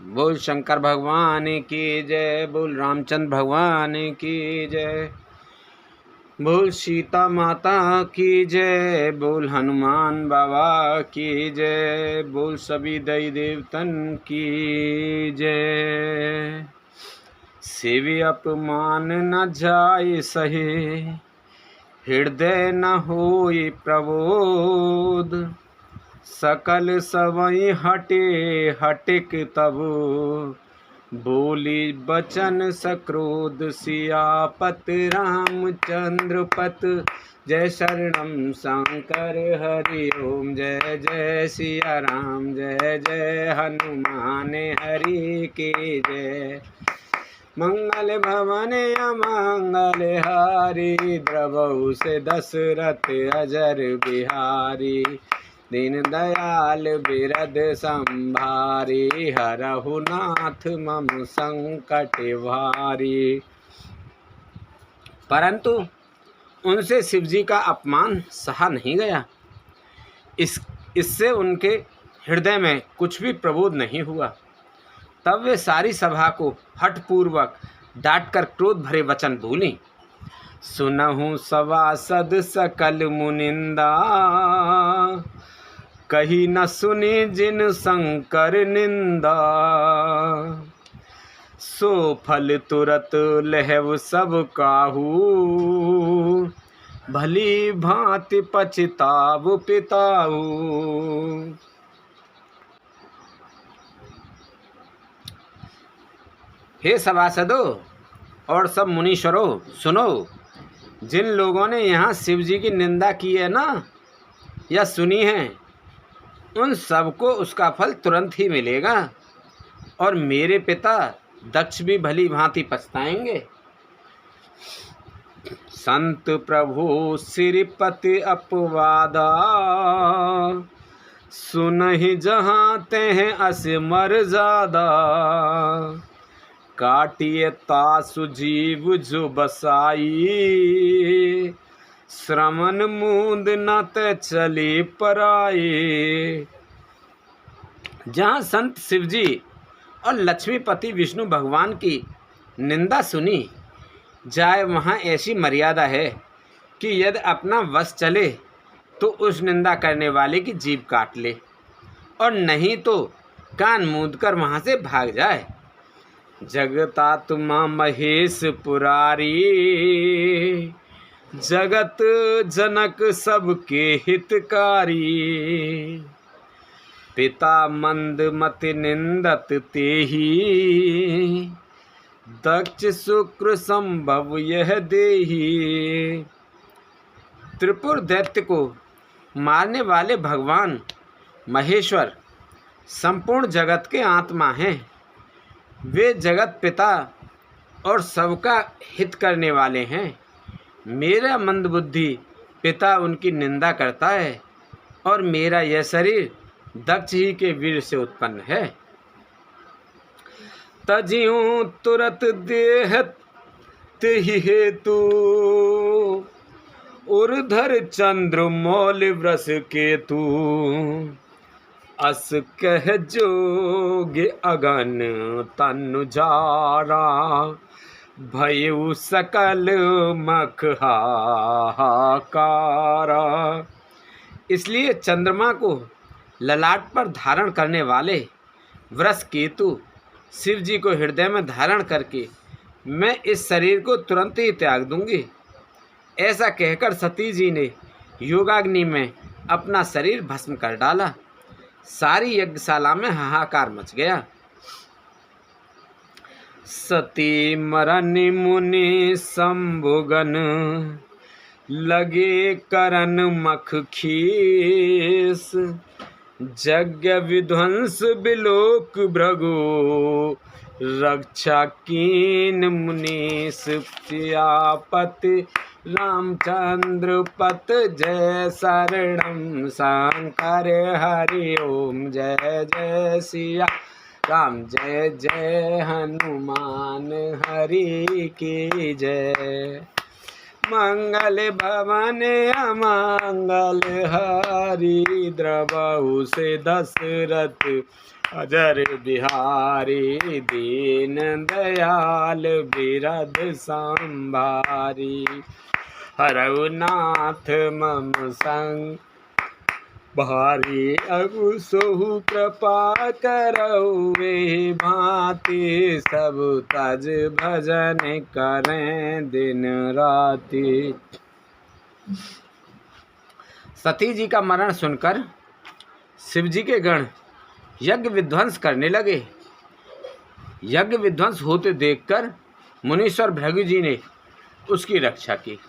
बोल शंकर भगवान की जय, बोल रामचंद्र भगवान की जय, बोल सीता माता की जय, बोल हनुमान बाबा की जय, बोल सभी देवी देवतन की जय। सेवी अपमान न जाय सहे, हृदय न होय प्रबोध, सकल सबई हटे हटिक तब, बोली बचन सक्रोध सियापत रामचंद्र पत। जय शरणम शंकर हरि ओम, जय जय सिया राम, जय जय हनुमान हरि की जय। मंगल भवन अमंगल हारी, द्रवहु से दशरथ अजर बिहारी, दीन दयाल बिरद संभारी, हरहु नाथ मम संकट भारी। परंतु उनसे शिव जी का अपमान सहा नहीं गया। इससे उनके हृदय में कुछ भी प्रबोध नहीं हुआ। तब वे सारी सभा को हठपूर्वक डांटकर क्रोध भरे वचन बोली। सुनहु सभासद सकल मुनिंदा, कही न सुनी जिन शंकर निंदा, सो फल तुरत लहव सब काहू, भली भांति पछताव पिताऊ। हे सभासदों और सब मुनीश्वरों, सुनो। जिन लोगों ने यहाँ शिव जी की निंदा की है ना, या सुनी है, उन सबको उसका फल तुरंत ही मिलेगा, और मेरे पिता दक्ष भी भली भांति पछताएंगे। संत प्रभु श्रीपति अपवादा, सुनहि जहाँ तेह अस मर्यादा, काटिए तासु जीव जो बसाई, श्रमण मूंद न ते चली पराई। जहाँ संत शिवजी और लक्ष्मीपति विष्णु भगवान की निंदा सुनी जाए, वहाँ ऐसी मर्यादा है कि यदि अपना वश चले तो उस निंदा करने वाले की जीभ काट ले, और नहीं तो कान मूंद कर वहाँ से भाग जाए। जगतात्मा महेश पुरारी, जगत जनक सबके हितकारी, पिता मंद मति निंदत तेहि, दक्ष शुक्र संभव यह देहि। त्रिपुर दैत्य को मारने वाले भगवान महेश्वर संपूर्ण जगत के आत्मा हैं। वे जगत पिता और सबका हित करने वाले हैं। मेरा मंदबुद्धि पिता उनकी निंदा करता है, और मेरा यह शरीर दक्ष ही के वीर से उत्पन्न है। तजियूं तुरत देह तेहि हेतु, उर्धर चंद्र मौल व्रस केतु, अस कह जोग अगन तनु जारा, भयउ सकल मख हाहाकारा। इसलिए चंद्रमा को ललाट पर धारण करने वाले वृष केतु शिव जी को हृदय में धारण करके मैं इस शरीर को तुरंत ही त्याग दूंगी। ऐसा कहकर सती जी ने योगाग्नि में अपना शरीर भस्म कर डाला। सारी यज्ञशाला में हाहाकार मच गया। सती मरन मुनि शंभुगन, लगे करन मख खीस, यज्ञ विध्वंस बिलोक भृगु, रक्षा कीन मुनीश सियापति रामचंद्र पत। जय शरणम शंकर हरि ओम, जय जय सिया राम, जय जय हनुमान हरि की जय। मंगल भवन अमंगल हारी, द्रवहु से दशरथ अजर बिहारी दीन दयाल बिरद संभारी। हरऊ नाथ मम संग भारी अगु सोहु कृपा करऊ वे भांति सब तज भजन करें दिन राति। सती जी का मरण सुनकर शिव जी के गण यज्ञ विध्वंस करने लगे। यज्ञ विध्वंस होते देखकर मुनीश्वर भृगु जी ने उसकी रक्षा की।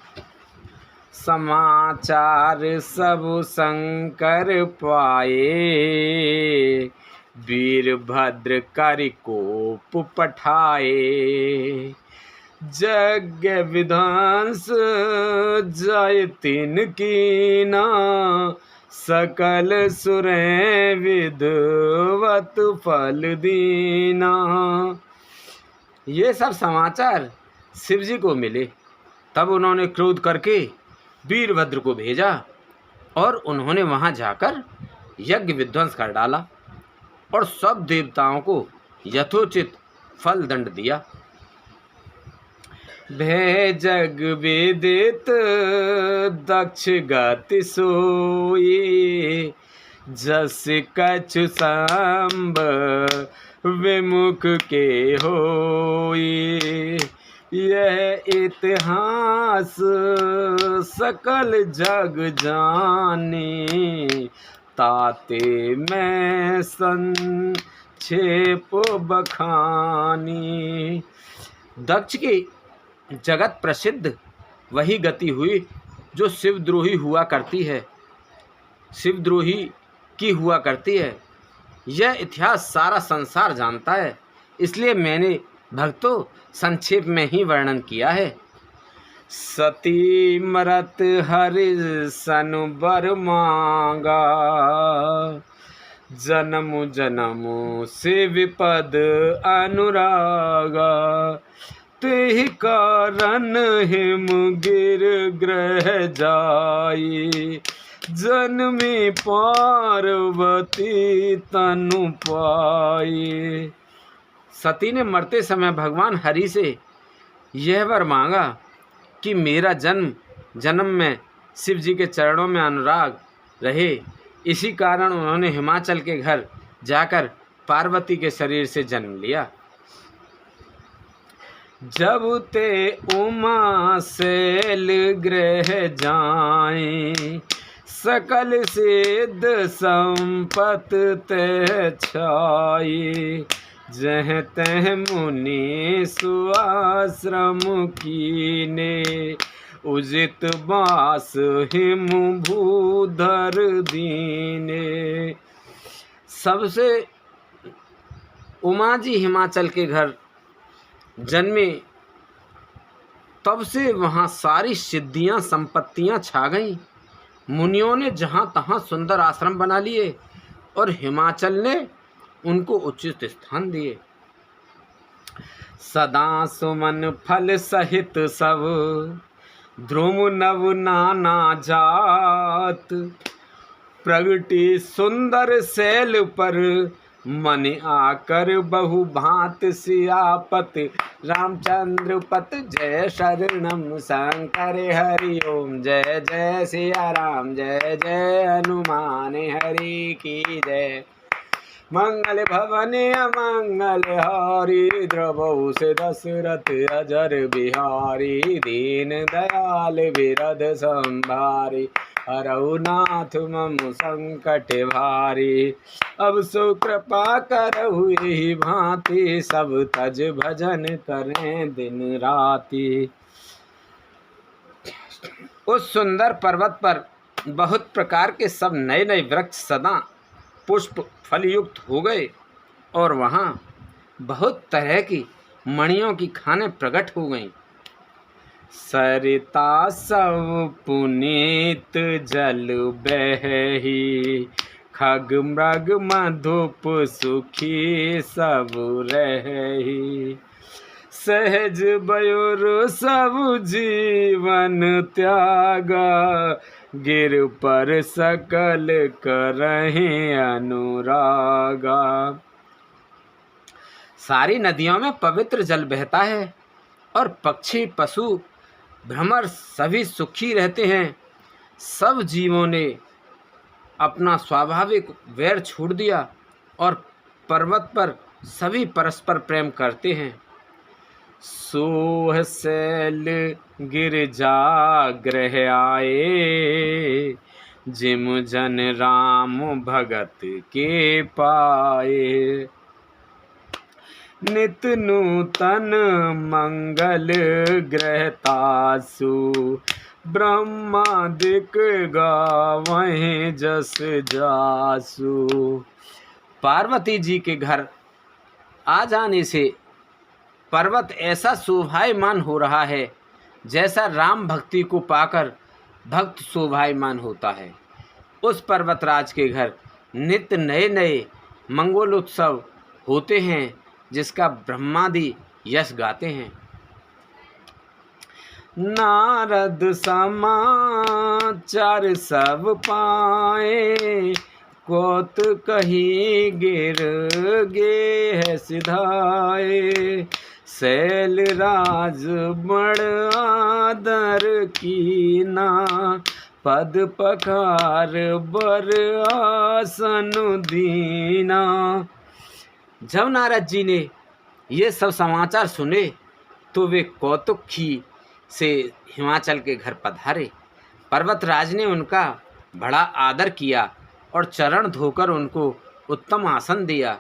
समाचार सब शंकर पाए वीरभद्र करि कोप पठाए। यज्ञ विध्वंस जाय तिन कीना सकल सुरें विद्वत फल दीना। ये सब समाचार शिव जी को मिले। तब उन्होंने क्रोध करके वीरभद्र को भेजा और उन्होंने वहां जाकर यज्ञ विध्वंस कर डाला और सब देवताओं को यथोचित फल दंड दिया। भय जग विदित दक्ष गति सोई जस कछु संब विमुख के होई। यह इतिहास सकल जग जाने ताते मैं संक्षेप बखानी। दक्ष की जगत प्रसिद्ध वही गति हुई जो शिवद्रोही हुआ करती है, शिवद्रोही की हुआ करती है। यह इतिहास सारा संसार जानता है, इसलिए मैंने भक्तों संक्षेप में ही वर्णन किया है। सती मरत हरि सन बर मांगा जन्म जन्म से विपद अनुरागा। तेहि कारण हिम गिर ग्रह जाई जन्मी पार्वती तनु पाई। सती ने मरते समय भगवान हरि से यह वर मांगा कि मेरा जन्म जन्म में शिव जी के चरणों में अनुराग रहे। इसी कारण उन्होंने हिमाचल के घर जाकर पार्वती के शरीर से जन्म लिया। जब ते उमा शैल ग्रह जाएं सकल सिद्ध संपत ते छाई। जह तह मुनि सुआश्रम कीने उजित बास हिम भूधर दीने। सबसे उमा जी हिमाचल के घर जन्मे तब से वहाँ सारी सिद्धियाँ संपत्तियाँ छा गईं। मुनियों ने जहाँ तहाँ सुंदर आश्रम बना लिए और हिमाचल ने उनको उचित स्थान दिए। सदा सुमन फल सहित सब ध्रुव नव नाना जात। प्रगति सुंदर शैल पर मन आकर बहु भांत सियापत। रामचंद्र पत जय शरणम शंकर हरि ओम। जय जय सिया राम जय जय हनुमान हरि की जय। मंगल भवन अमंगल हारी द्रवहु से दशरथ अजर बिहारी। दीन दयाल बिरद संभारी हरऊ नाथ मम संकट भारी। अब सो कृपा करहु यही भांति सब तज भजन करें दिन राति। उस सुंदर पर्वत पर बहुत प्रकार के सब नए नए वृक्ष सदा पुष्प फलयुक्त हो गए और वहाँ बहुत तरह की मणियों की खानें प्रकट हो गईं। सरिता सब पुनीत जल बहही खग मृग मधुप सुखी सब रही। सहज बयुर सब जीवन त्यागा गिर पर सकल करहि अनुरागा। सारी नदियों में पवित्र जल बहता है और पक्षी पशु भ्रमर सभी सुखी रहते हैं। सब जीवों ने अपना स्वाभाविक वैर छोड़ दिया और पर्वत पर सभी परस्पर प्रेम करते हैं। सोह शैल गिरजाग्रह आए, जिम जन राम भगत के पाए। नित नूतन मंगल ग्रहतासु, ब्रह्मादिक गावहीं जस जासु। पार्वती जी के घर आ जाने से पर्वत ऐसा शोभायमान हो रहा है जैसा राम भक्ति को पाकर भक्त शोभायमान होता है। उस पर्वतराज के घर नित्य नए नए मंगलोत्सव होते हैं जिसका ब्रह्मादि यश गाते हैं। नारद समाचार सब पाए, कोत कही गिर गे है सिधाए। शैल राज बड़ आदर कीना, पद पखार बर आसन दीना। जब नारद जी ने ये सब समाचार सुने तो वे कौतुकी से हिमाचल के घर पधारे। पर्वतराज ने उनका बड़ा आदर किया और चरण धोकर उनको उत्तम आसन दिया।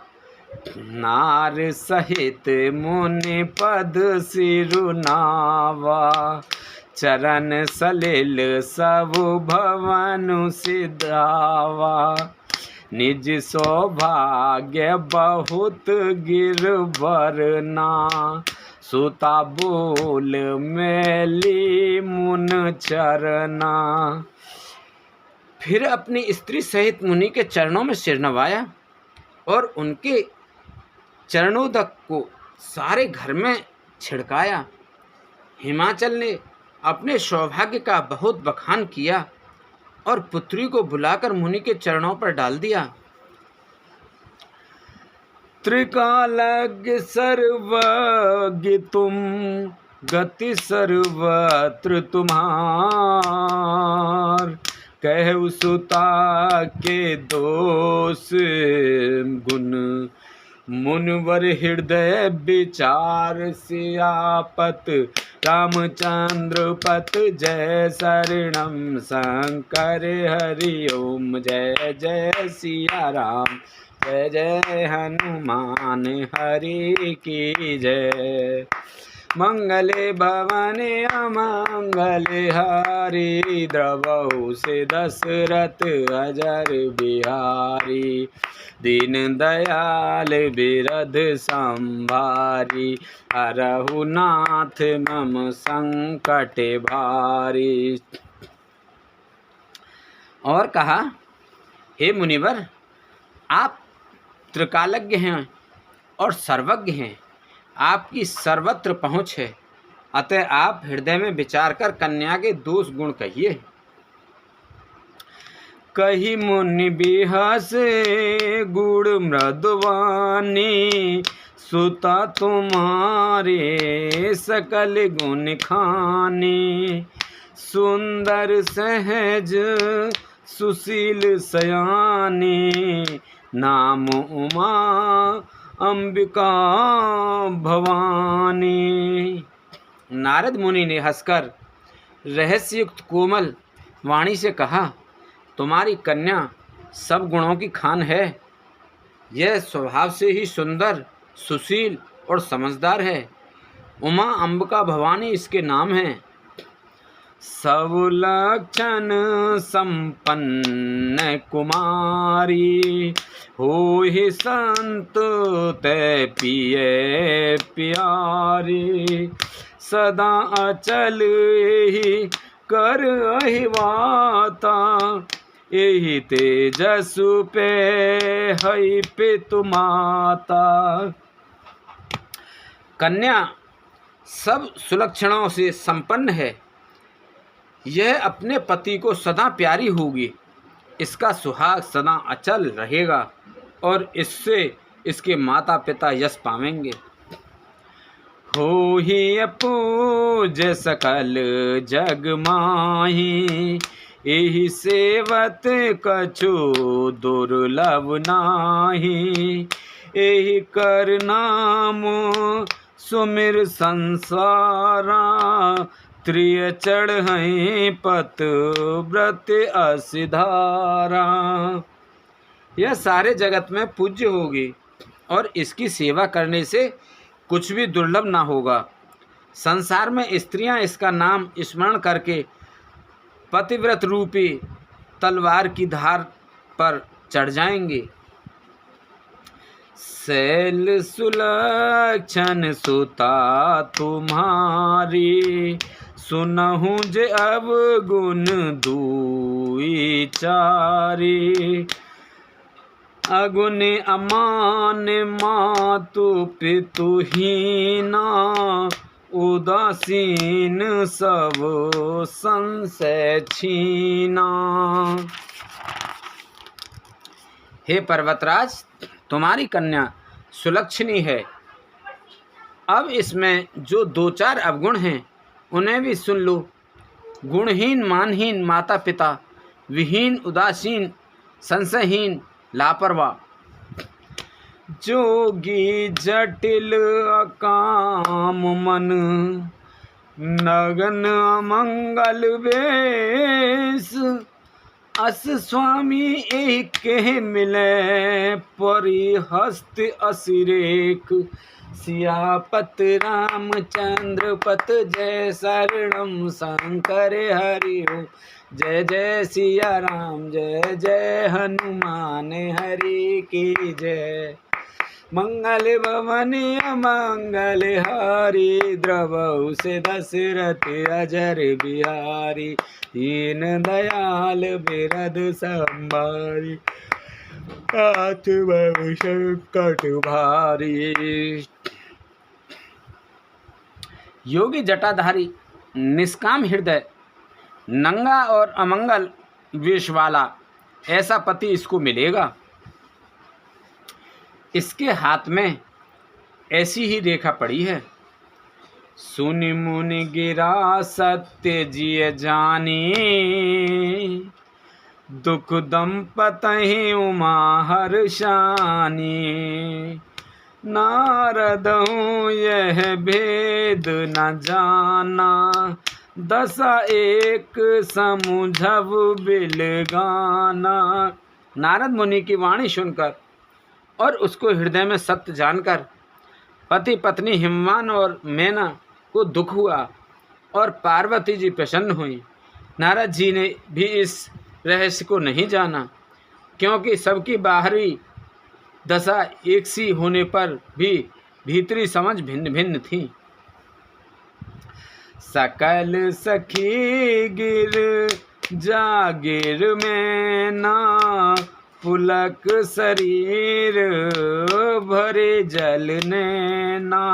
नार सहित मुनि पद सिरुनावा, चरण सलिल सब भवन सिधावा। निज सौभाग्य बहुत गिरवरना, सुता बोल मैली मुन चरना। फिर अपनी स्त्री सहित मुनि के चरणों में सिर नवाया और उनके चरणोदक को सारे घर में छिड़काया। हिमाचल ने अपने सौभाग्य का बहुत बखान किया और पुत्री को बुलाकर मुनि के चरणों पर डाल दिया। त्रिकालज्ञ सर्वज्ञ तुम, गति सर्वत्र तुम्हार। कहु सुता के दोष गुण, मुनिवर हृदय विचार। सियापत रामचंद्र पत जय शरणम शंकर हरि ओम। जय जय सिया राम, जय जय हनुमान हरि की जय। मंगले भवने अमंगले हरि, द्रवहु से दशरथ अजर बिहारी। दीन दयाल बिरध संभारी, हरहु नाथ मम संकट भारी। और कहा, हे मुनिवर, आप त्रिकालज्ञ हैं और सर्वज्ञ हैं, आपकी सर्वत्र पहुँच है, अतः आप हृदय में विचार कर कन्या के दोष गुण कहिए। कही मुनि बिहसे गुण मृदवानी, सुता तुम्हारे सकल गुण खानी। सुंदर सहज सुशील सयानी, नाम उमा अंबिका भवानी। नारद मुनि ने हंसकर रहस्ययुक्त कोमल वाणी से कहा, तुम्हारी कन्या सब गुणों की खान है। यह स्वभाव से ही सुंदर, सुशील और समझदार है। उमा अंबिका भवानी इसके नाम हैं। सब लक्षण संपन्न कुमारी, होहि संत तै पिए प्यारी। सदा अचल एहि कर अहिवाता, एहि तेजसु पे हई पितु माता। कन्या सब सुलक्षणों से संपन्न है। यह अपने पति को सदा प्यारी होगी। इसका सुहाग सदा अचल रहेगा और इससे इसके माता पिता यश पावेंगे। हो ही अपूज सकल जग माही, एहि सेवत कछु दुर्लभ नाही। एहि कर नाम सुमिर संसारा, त्रिय चढ़हि पत व्रत असिधारा। यह सारे जगत में पूज्य होगी और इसकी सेवा करने से कुछ भी दुर्लभ ना होगा। संसार में स्त्रियां इसका नाम स्मरण करके पतिव्रत रूपी तलवार की धार पर चढ़ जाएंगे। शैल सुलक्षण सुता तुम्हारी, सुनहु जे अब गुण दुई चारी। अगुन अमान मातु पितुहीना, उदासीन सब संशय छीना। हे पर्वतराज, तुम्हारी कन्या सुलक्षणी है। अब इसमें जो दो चार अवगुण हैं उन्हें भी सुन लो। गुणहीन, मानहीन, माता पिता विहीन, उदासीन, संशयहीन, लापरवाह। जोगी जटिल अकाम मन, नगन अमंगल वेश। अस स्वामी एक मिले, परिहस्त असिरेक। सियापत रामचंद्र पत जय, शरणम शंकर हरि ओम। जय जय सिया राम, जय जय हनुमान हरि की जय। मंगल भवन अमंगल हारी, द्रवहु से दशरथ अजर बिहारी। दीन दयाल बिरद संभारी, हाथ बहु संकट भारी। योगी जटाधारी, निष्काम हृदय, नंगा और अमंगल वेश वाला ऐसा पति इसको मिलेगा। इसके हाथ में ऐसी ही रेखा पड़ी है। सुनि मुनि गिरा सत्य जिय जानी, दुख दंपतहि उमा हर्षानी। नारदहु यह भेद न जाना, दशा एक समुझब बिलगाना। नारद मुनि की वाणी सुनकर और उसको हृदय में सत्य जानकर पति पत्नी हिमवान और मैना को दुख हुआ और पार्वती जी प्रसन्न हुई। नारद जी ने भी इस रहस्य को नहीं जाना, क्योंकि सबकी बाहरी दशा एक सी होने पर भी भीतरी समझ भिन्न भिन्न थी। सकल सखी गिर जागिर में ना, पुलक शरीर भरे जल नैना।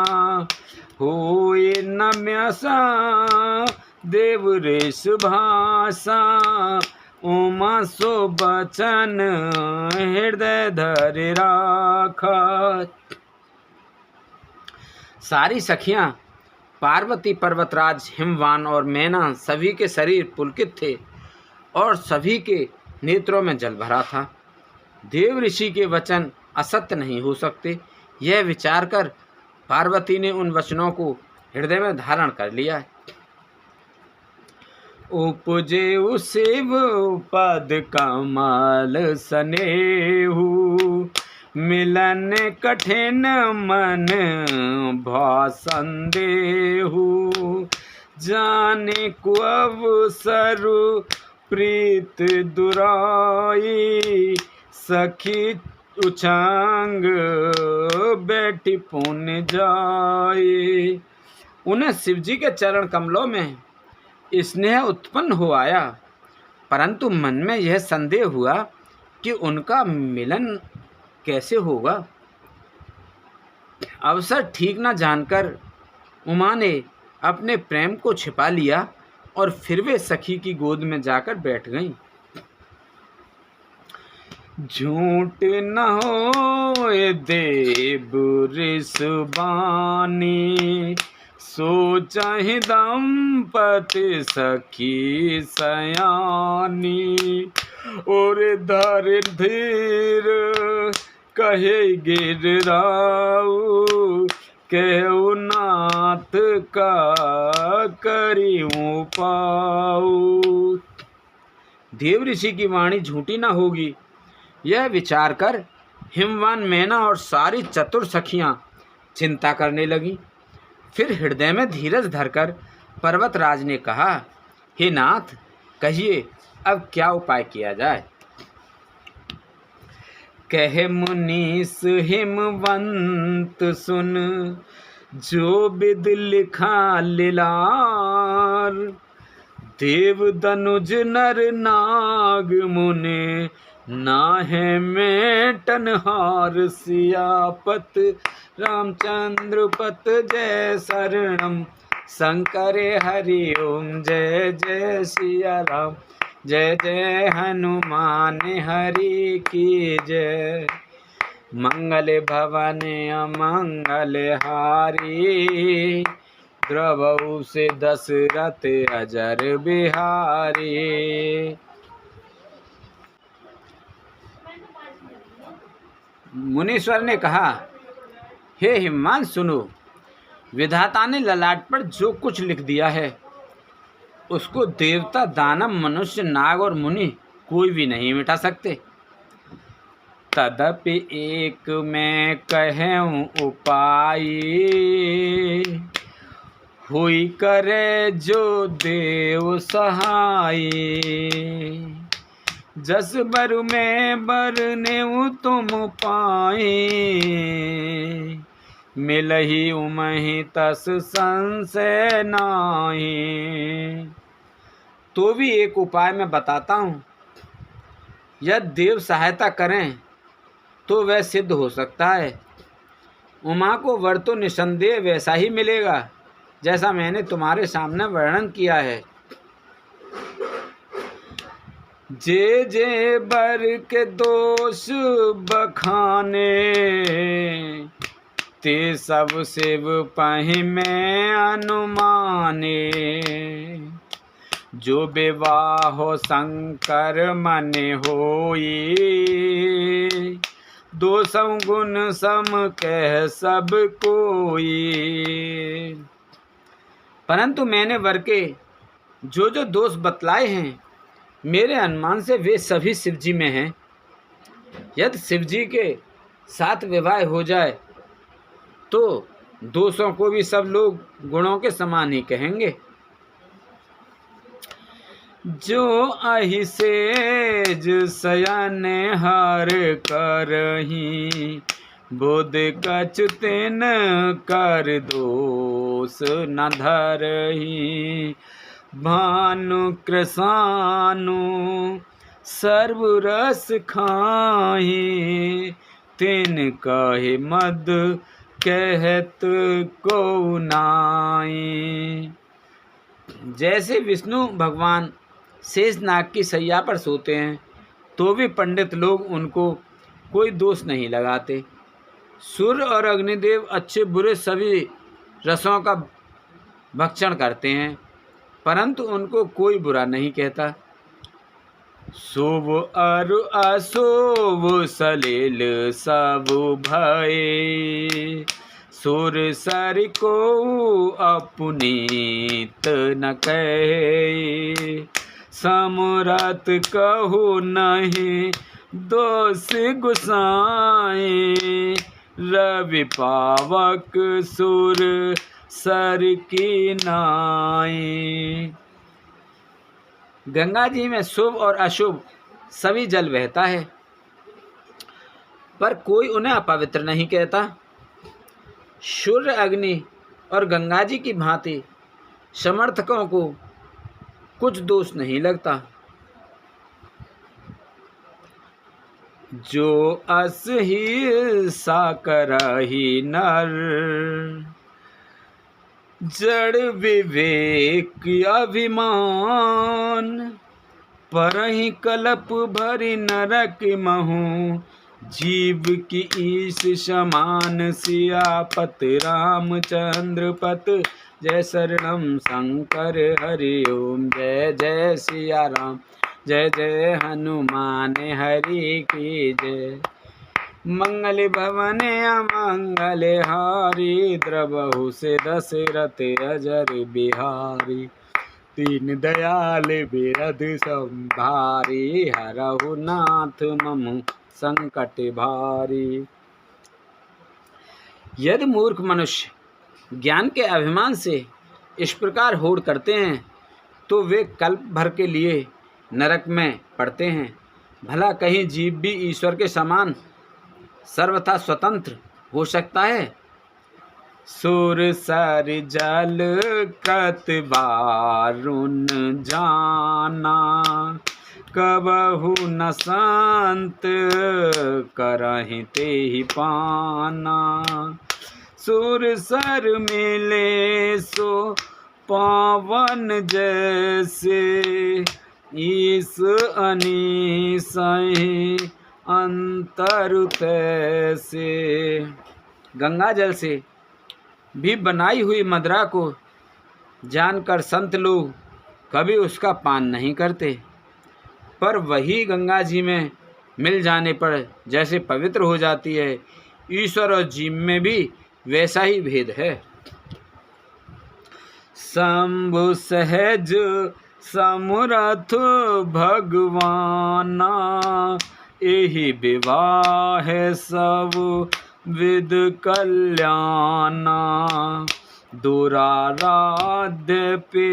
होए नम्यसा देव ऋष भाषा, उमा सो बचन हृदय धर राखा। सारी सखियां पार्वती, पर्वतराज, हिमवान और मैना सभी के शरीर पुलकित थे और सभी के नेत्रों में जल भरा था। देव ऋषि के वचन असत्य नहीं हो सकते, यह विचार कर पार्वती ने उन वचनों को हृदय में धारण कर लिया। उपजे शिव पद कमल सनेहु, मिलन कठिन मन भा संदेहु। जाने को अवसर प्रीत दुराई, सखी उछांग बैठी पुन जाए। उन्हें शिवजी के चरण कमलों में स्नेह उत्पन्न हो आया, परंतु मन में यह संदेह हुआ कि उनका मिलन कैसे होगा। अवसर ठीक न जानकर उमा ने अपने प्रेम को छिपा लिया और फिर वे सखी की गोद में जाकर बैठ गईं। झूठ न होए देव ऋषबानी, सो चाहे दंपति सखी सयानी। और धर धीर कहे गिरराऊ, कहु नाथ का करियूं पाऊ। देव ऋषि की वाणी झूठी न होगी, यह विचार कर हिमवान मैना और सारी चतुर सखियां चिंता करने लगी। फिर हृदय में धीरज धरकर पर्वतराज ने कहा, हे नाथ, कहिए अब क्या उपाय किया जाए। कहे मुनीस हिमवंत सुन, जो विद लिखा लीलार। देव दनुज नर नाग मुने, नाहे मेटन हार। सियापत रामचंद्र पत जय शरणम, शंकर हरि ओम जय जय सिया राम। जय जय हनुमान हरि की जय। मंगल भवन अमंगल हारी, द्रवहु से दशरथ अजर बिहारी। मुनीश्वर ने कहा, हे हिमवान सुनो, विधाता ने ललाट पर जो कुछ लिख दिया है उसको देवता, दानव, मनुष्य, नाग और मुनि कोई भी नहीं मिटा सकते। तदपि एक मैं कहूँ उपाय, हुई करे जो देव सहाय। जस बर में बरनेऊ तुम पाए, मिलही उमहि तस संशय नाहि। तो भी एक उपाय मैं बताता हूँ, यदि देव सहायता करें तो वह सिद्ध हो सकता है। उमा को वर तो निसंदेह वैसा ही मिलेगा जैसा मैंने तुम्हारे सामने वर्णन किया है। जे जे बर के दोष बखाने, ते सब शिव पहि में अनुमाने। जो विवाह शंकर मन होई, दोषं गुण सम कह सब कोई। परंतु मैंने वर के जो जो दोष बतलाए हैं, मेरे अनुमान से वे सभी शिवजी में हैं। यदि शिवजी के साथ विवाह हो जाए तो दोषों को भी सब लोग गुणों के समान ही कहेंगे। जो अहि सेज शयन हर करही, बुध कछु तिन कर दोष न धरही। भानु कृसानु सर्व रस खाही, तिन कहे मद कहत को नाई। जैसे विष्णु भगवान शेषनाग की सैया पर सोते हैं तो भी पंडित लोग उनको कोई दोष नहीं लगाते। सूर्य और अग्निदेव अच्छे बुरे सभी रसों का भक्षण करते हैं, परंतु उनको कोई बुरा नहीं कहता। शुभ और अशुभ सलिल सब भय, सुर सर को अपनीत न कहे। समरत कहु नहीं दोष गुसाए, रवि पावक सुर सर की नाई। गंगा जी में शुभ और अशुभ सभी जल बहता है, पर कोई उन्हें अपवित्र नहीं कहता। सूर्य, अग्नि और गंगा जी की भांति समर्थकों को कुछ दोष नहीं लगता। जो अस ही सा करहि नर, जड़ विवेक अभिमान। परहि कलप भरि नरक महु, जीव की ईश समान सियापत रामचंद्र पत। जय शरणम शंकर हरि ओम। जय जय सिया राम, जय जय हनुमान हरि की जय। मंगल भवन अमंगल हारी, द्रवहु से दशरथ अजर बिहारी। दीन दयाल बिरध संभारी, हरहु नाथ मम संकट भारी। यदि मूर्ख मनुष्य ज्ञान के अभिमान से इस प्रकार होड़ करते हैं तो वे कल्प भर के लिए नरक में पड़ते हैं। भला कहीं जीव भी ईश्वर के समान सर्वथा स्वतंत्र हो सकता है? सुर सर जल कृत वारुण जाना, कबहु न संत करहि तेहि पाना। सुर सर मिले सो पावन जैसे, ईस अनीस अंतर तैसे। गंगा जल से भी बनाई हुई मदिरा को जानकर संत लोग कभी उसका पान नहीं करते, पर वही गंगा जी में मिल जाने पर जैसे पवित्र हो जाती है, ईश्वर और जीव में भी वैसा ही भेद है। शंभु सहज समरथ भगवाना, एहि विवाह सब विद कल्याणा। दुराराध्य पे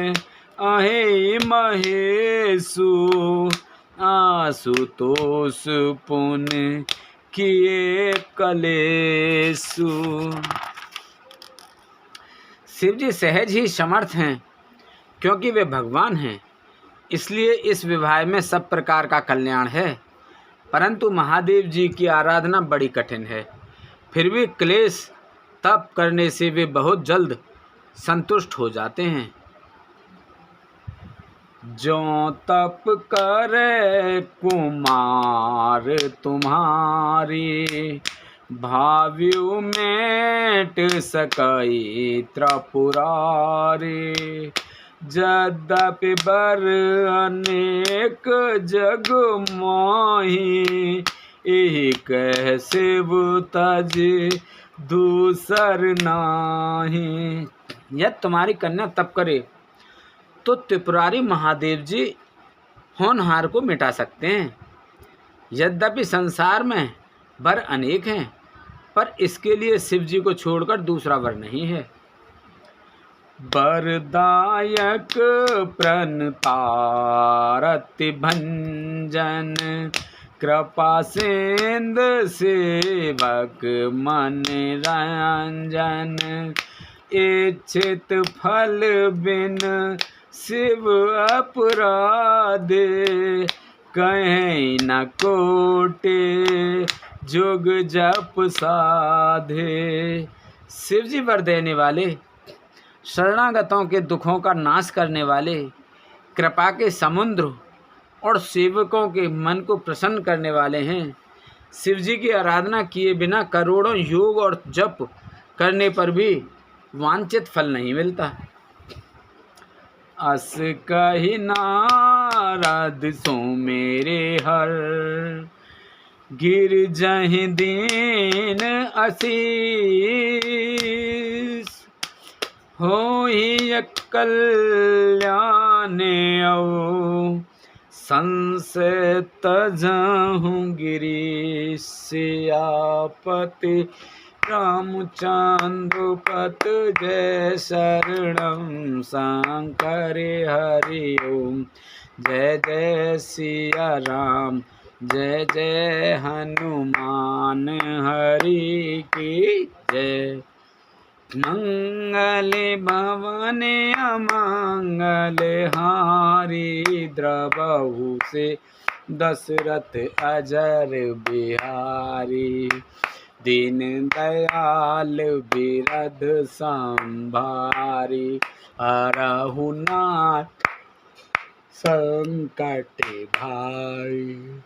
अहे महेशु, आशुतोष पुण्य किए कलेशु। शिव जी सहज ही समर्थ हैं, क्योंकि वे भगवान हैं, इसलिए इस विवाह में सब प्रकार का कल्याण है। परंतु महादेव जी की आराधना बड़ी कठिन है, फिर भी क्लेश तप करने से वे बहुत जल्द संतुष्ट हो जाते हैं। जो तप करे कुमार तुम्हारी, भाव्यु मेट सकई त्रिपुरारी। यद्यपि बर अनेक जग मोहि, एहि कह शिव तज दूसर नाही। यदि तुम्हारी कन्या तप करे तो त्रिपुरारी महादेव जी होनहार को मिटा सकते हैं। यद्यपि संसार में वर अनेक हैं, पर इसके लिए शिव जी को छोड़कर दूसरा वर नहीं है। वरदायक प्रणतारति भंजन, कृपा सिंध सेवक मन रंजन। इच्छित फल बिन शिव अपराधे, कहीं न कोटे जुग जप साधे। शिव जी वर देने वाले, शरणागतों के दुखों का नाश करने वाले, कृपा के समुद्र और सेवकों के मन को प्रसन्न करने वाले हैं। शिव जी की आराधना किए बिना करोड़ों योग और जप करने पर भी वांछित फल नहीं मिलता। अस कहि नारद सो मेरे हर, गिर जहि दीन आशीष। होहि कल्याण संशय तजहु गिरीश। सियापति रामचंद्र पत, जय शरणम शंकर हरि ओम। जय जय सिया राम, जय जय हनुमान हरि की जय। मंगल भवन अमंगल हारी, द्रवहु से दशरथ अजर बिहारी। दीन दयाल बिरध संभारी, हरहु नाथ संकट भाई।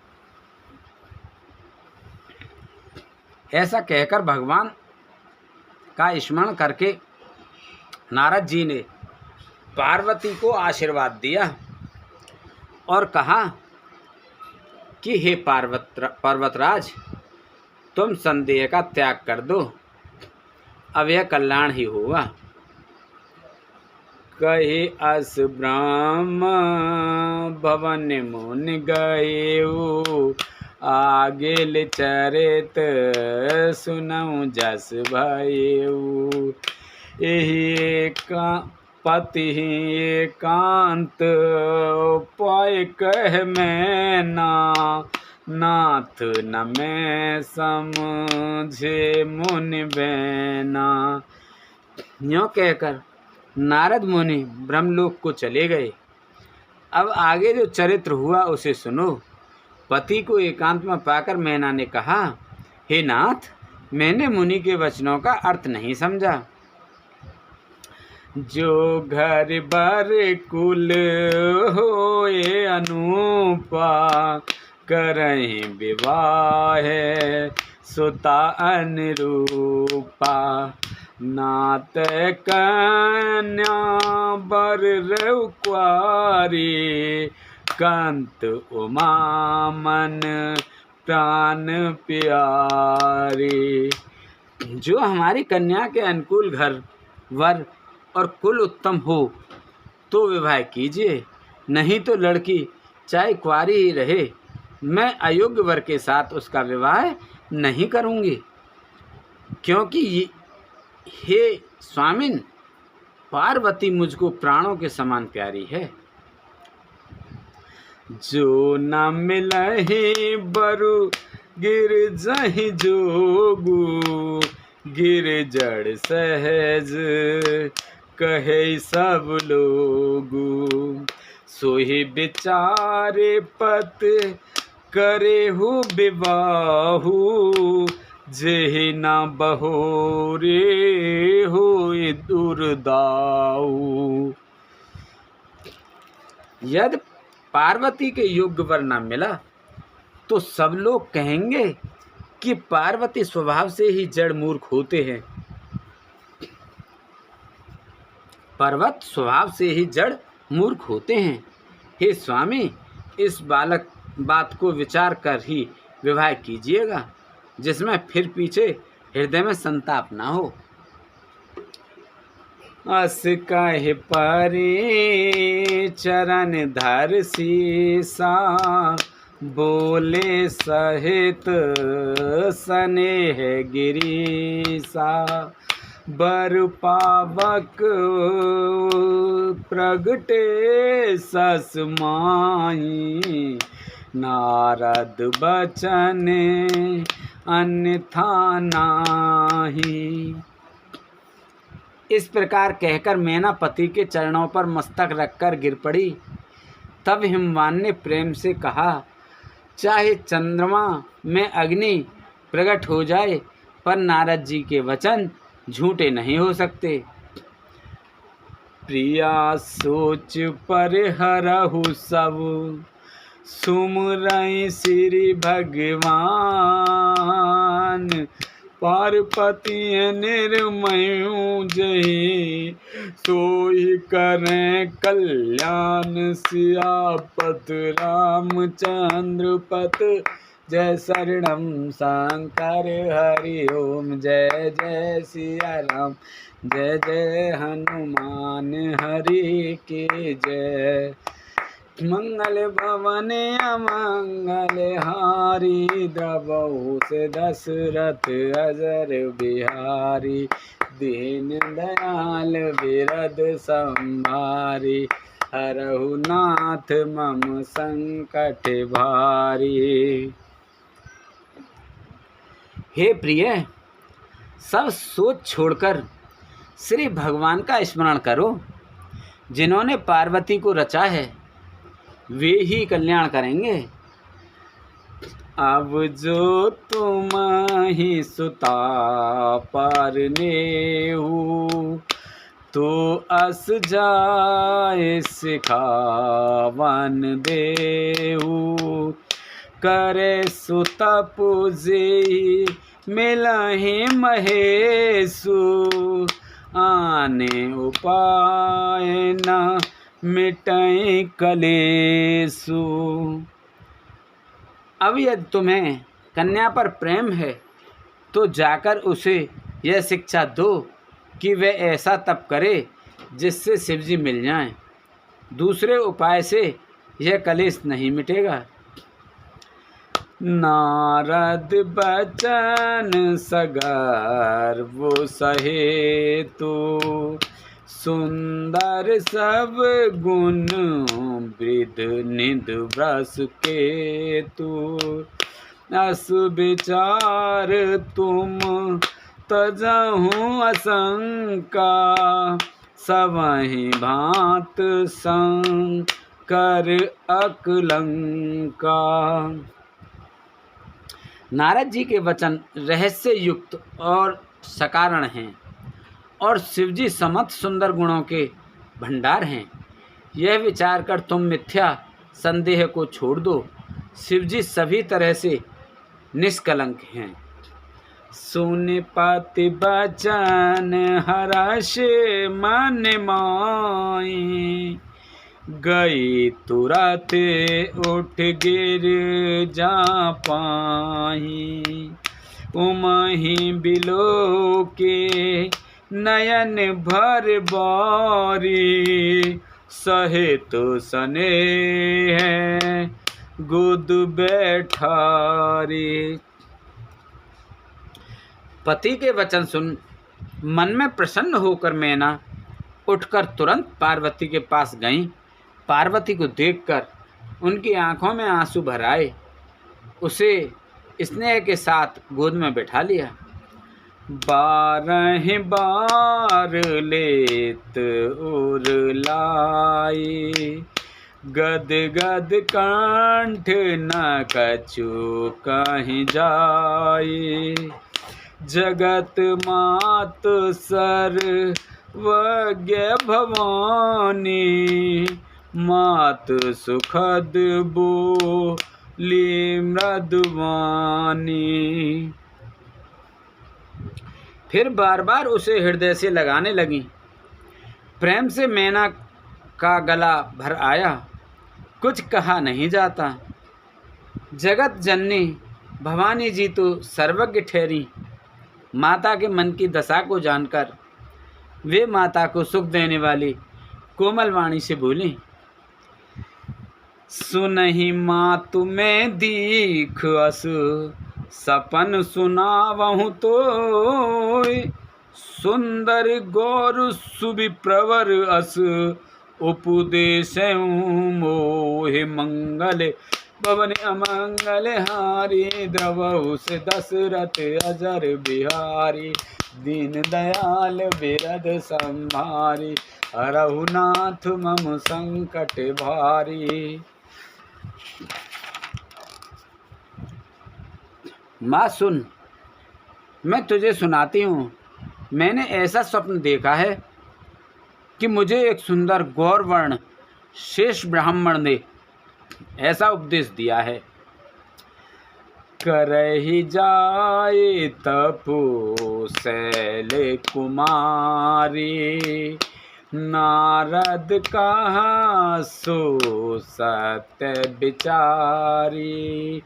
ऐसा कहकर भगवान का स्मरण करके नारद जी ने पार्वती को आशीर्वाद दिया और कहा कि हे पर्वतराज, तुम संदेह का त्याग कर दो, अब यह कल्याण ही होगा। कहे अस ब्रह्म भवन मुनि गए, आगे चरित सुनऊ जस भयऊ। यही पति एकांत पाय कह मैं नाथ न मैं समझे मुनि बैना। यूँ कहकर नारद मुनि ब्रह्मलोक को चले गए। अब आगे जो चरित्र हुआ उसे सुनो। पति को एकांत में पाकर मैना ने कहा, हे नाथ, मैंने मुनि के वचनों का अर्थ नहीं समझा। जो घर बर कुल होए अनूपा, करहीं विवाह सुता अनुरूपा। नात कन्या बर रघु कुआरी, कंत उमा मन प्राण प्यारी। जो हमारी कन्या के अनुकूल घर वर और कुल उत्तम हो तो विवाह कीजिए, नहीं तो लड़की चाहे कुंवारी ही रहे, मैं अयोग्य वर के साथ उसका विवाह नहीं करूँगी। क्योंकि हे स्वामिन, पार्वती मुझको प्राणों के समान प्यारी है। जो न मिलहि बरु गिर जहि जोगु, गिर जड़ सहज कहे सब लोगु। सोहि विचारे पत करे हु विवाहु, जेहि न बहोरे होय दुर्दाऊ। यदि पार्वती के योग्य वर न मिला तो सब लोग कहेंगे कि पार्वती स्वभाव से ही जड़ मूर्ख होते हैं। पर्वत स्वभाव से ही जड़ मूर्ख होते हैं। हे स्वामी, इस बात को विचार कर ही विवाह कीजिएगा, जिसमें फिर पीछे हृदय में संताप न हो। अस कहे परे चरण धर सीसा, बोले सहित स्नेह गिरीसा। बर पावक प्रगटे सस माही, नारद बचन अन्यथा नाही। इस प्रकार कहकर मैना पति के चरणों पर मस्तक रखकर गिर पड़ी। तब हिमवान ने प्रेम से कहा, चाहे चंद्रमा में अग्नि प्रकट हो जाए, पर नारद जी के वचन झूठे नहीं हो सकते। प्रिया सोच पर हरहु सब, सुमरई श्री भगवान। पार्वती निर्मयु जही, सोई करें कल्याण। सियापत रामचंद्र पत, जय शरणम शंकर हरि ओम। जय जय सिया राम, जय जय हनुमान हरि के जय। मंगल भवन अमंगल हारी, द्रवहु से दशरथ अजर बिहारी। दीन दयाल बिरद संभारी, हरहु नाथ मम संकट भारी। हे प्रिय, सब सोच छोड़कर श्री भगवान का स्मरण करो। जिन्होंने पार्वती को रचा है वे ही कल्याण करेंगे। अब जो तुम ही सुता पारनेहु, तो अस जाए सिखावन देहु, करे सुतपु जे मिलहि महेशु, आने उपाय न मिटै कलेसु। अब यदि तुम्हें कन्या पर प्रेम है तो जाकर उसे यह शिक्षा दो कि वह ऐसा तप करे जिससे शिवजी मिल जाएं। दूसरे उपाय से यह कलेश नहीं मिटेगा। नारद बचन सगर वो सहे तो, सुंदर सब गुण वृद्ध निध व्रस के तू, अस विचार तुम तजहु असंका, सबहि भांत संकर अकलंका। नारद जी के वचन रहस्य युक्त और सकारण हैं और शिवजी समस्त सुंदर गुणों के भंडार हैं। यह विचार कर तुम मिथ्या संदेह को छोड़ दो। शिवजी सभी तरह से निष्कलंक हैं। सुन पति बचन हर्ष मन माई, गई तुरत उठ गिर जा पाही, उमहि बिलो के नयन भर बारी, सहित स्नेह गुद बैठारी। पति के वचन सुन मन में प्रसन्न होकर मैना उठकर तुरंत पार्वती के पास गईं। पार्वती को देखकर उनकी आंखों में आंसू भर आए। उसे स्नेह के साथ गोद में बैठा लिया। 12 बार लेत उर लाई, गद गद कंठ न कछु कहीं जाई, जगत मात सर्वज्ञ भवानी, मात सुखद बोली मृदुवानी। फिर बार बार उसे हृदय से लगाने लगी। प्रेम से मैना का गला भर आया। कुछ कहा नहीं जाता। जगत जननी भवानी जी तो सर्वज्ञ ठहरी। माता के मन की दशा को जानकर वे माता को सुख देने वाली कोमल वाणी से बोली, सुनहि मातु में दीख अस, सपन सुनावहु तोय, सुंदर गौर सुविप्रवर अस, उपदेशउ मोहि मंगल भवन अमंगल हारी, द्रवहु से दशरथ अजर बिहारी, दीन दयाल बिरद संभारी, हरहु नाथ मम संकट भारी। माँ सुन, मैं तुझे सुनाती हूँ। मैंने ऐसा स्वप्न देखा है कि मुझे एक सुंदर गौर वर्ण शेष ब्राह्मण ने ऐसा उपदेश दिया है, करहि जाए तपो शैल कुमारी, नारद कहा सो सत्य विचारी,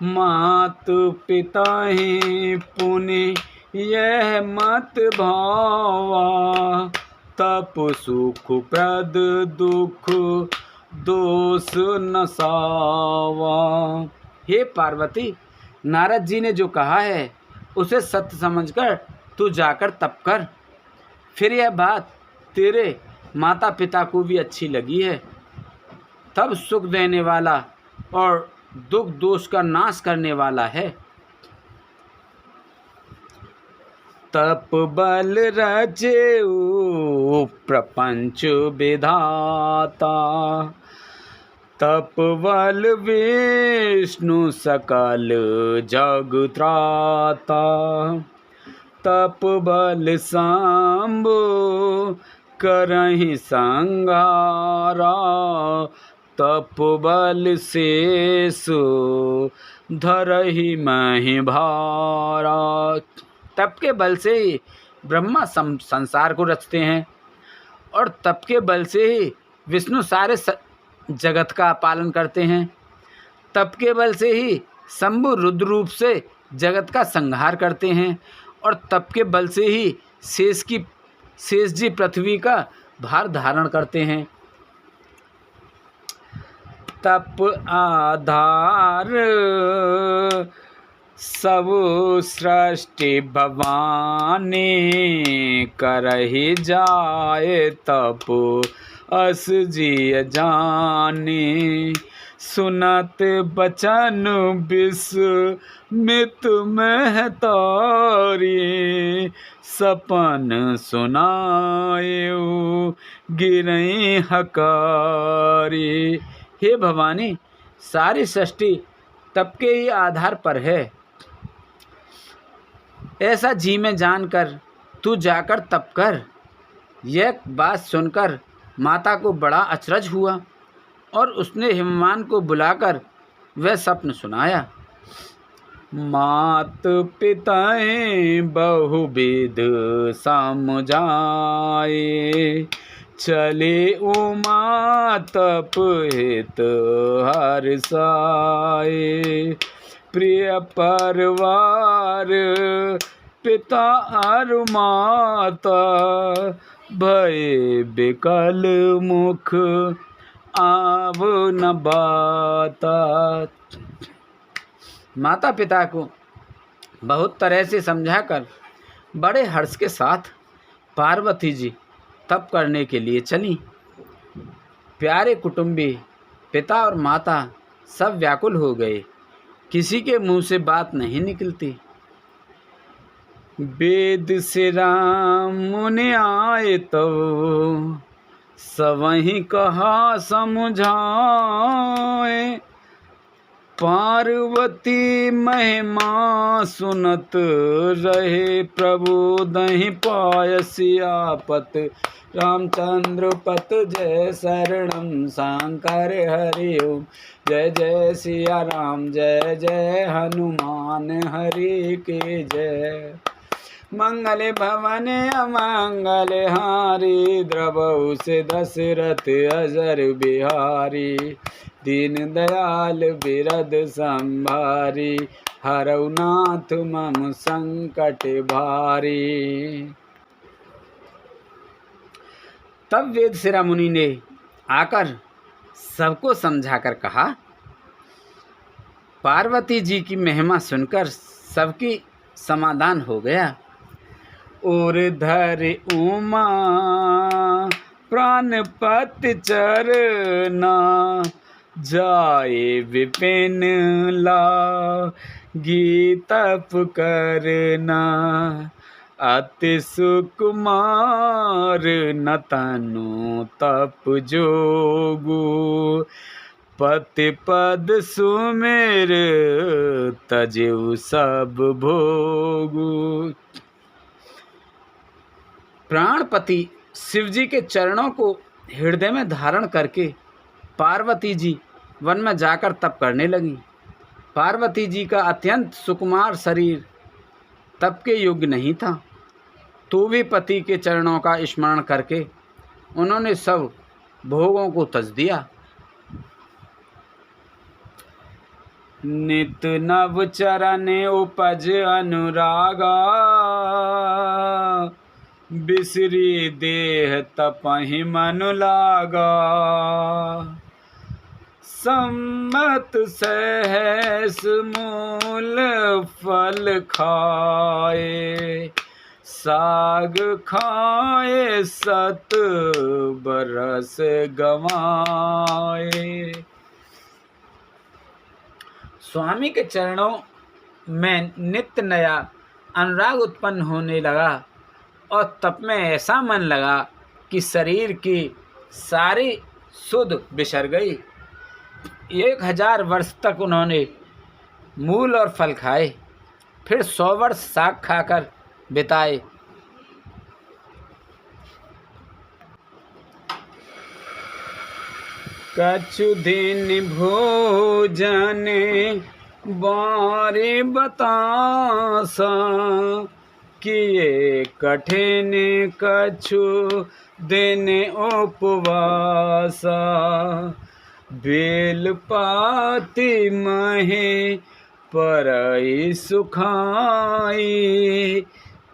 मातु पिता ही पुनि यह मत भावा, तप सुख प्रद दुख दोष नसावा। हे पार्वती, नारद जी ने जो कहा है उसे सत्य समझकर तू जाकर तप कर। फिर यह बात तेरे माता पिता को भी अच्छी लगी है। तब सुख देने वाला और दुख दोष का नाश करने वाला है। तप बल रचेउ प्रपंच विधाता, तप बल विष्णु सकल जग त्राता, तप बल संपत्ति शंभु करहि संगारा, तपोबल शेषु धरहि महि भारा। तप के बल से ही ब्रह्मा संसार को रचते हैं और तप के बल से ही विष्णु सारे जगत का पालन करते हैं। तप के बल से ही शंभु रुद्र रूप से जगत का संहार करते हैं और तप के बल से ही शेष जी पृथ्वी का भार धारण करते हैं। तप आधार सब सृष्टि भवानी, करहि जाए तप अस जिय जानी। सुनत बचन विस्मित महतारी, सपन सुनायु गिरई हकारी। हे भवानी, सारी सृष्टि तप के ही आधार पर है, ऐसा जी में जानकर तू जाकर तप कर। यह बात सुनकर माता को बड़ा अचरज हुआ और उसने हिमवान को बुलाकर वह स्वप्न सुनाया। मात पिताएं बहुविध समझाए, चले उमा तप हित हर्षाए। प्रिय परिवार पिता और माता, भय बिकल मुख आव न बाता। माता पिता को बहुत तरह से समझाकर बड़े हर्ष के साथ पार्वती जी तप करने के लिए चली। प्यारे कुटुंबी पिता और माता सब व्याकुल हो गए, किसी के मुंह से बात नहीं निकलती। वेद से राम मुनि आए तो, सबहि कहा समझाए। पार्वती महिमा सुनत रहे, प्रभु दहि पाय सियापत। रामचंद्र पत जय शरणम शंकर हरि ओम। जय जय सिया राम, जय जय हनुमान हरि के जय। मंगल भवन अमंगल हारी, द्रवहु से दशरथ अजर बिहारी। दीन दयाल बिरद संभारी, हरौ नाथ मम संकट भारी। तब वेदशिरा मुनि ने आकर सबको समझाकर कहा। पार्वती जी की महिमा सुनकर सबकी समाधान हो गया। और धर उमा प्राणपति चरना, जाए विपिन लागी तप करना। अति सुकुमार न तनु तप जोगु, पति पद सुमेर तजेउ सब भोगु। प्राणपति शिवजी के चरणों को हृदय में धारण करके पार्वती जी वन में जाकर तप करने लगी। पार्वती जी का अत्यंत सुकुमार शरीर तप के योग्य नहीं था, तो भी पति के चरणों का स्मरण करके उन्होंने सब भोगों को तज दिया। नित नव चरण उपज अनुरागा, बिसरी देह तपहि मनु लागा। सम्मत सहस मूल फल खाए, साग खाए सत बरस गवाए। स्वामी के चरणों में नित्य नया अनुराग उत्पन्न होने लगा और तप में ऐसा मन लगा कि शरीर की सारी सुध बिसर गई। 1000 वर्ष तक उन्होंने मूल और फल खाए, फिर 100 वर्ष साग खाकर बिताए। कछु दिन भोजन बारे बतासा, किए कठिन कछु दिन उपवासा। बेलपाती महे परई सुखाई,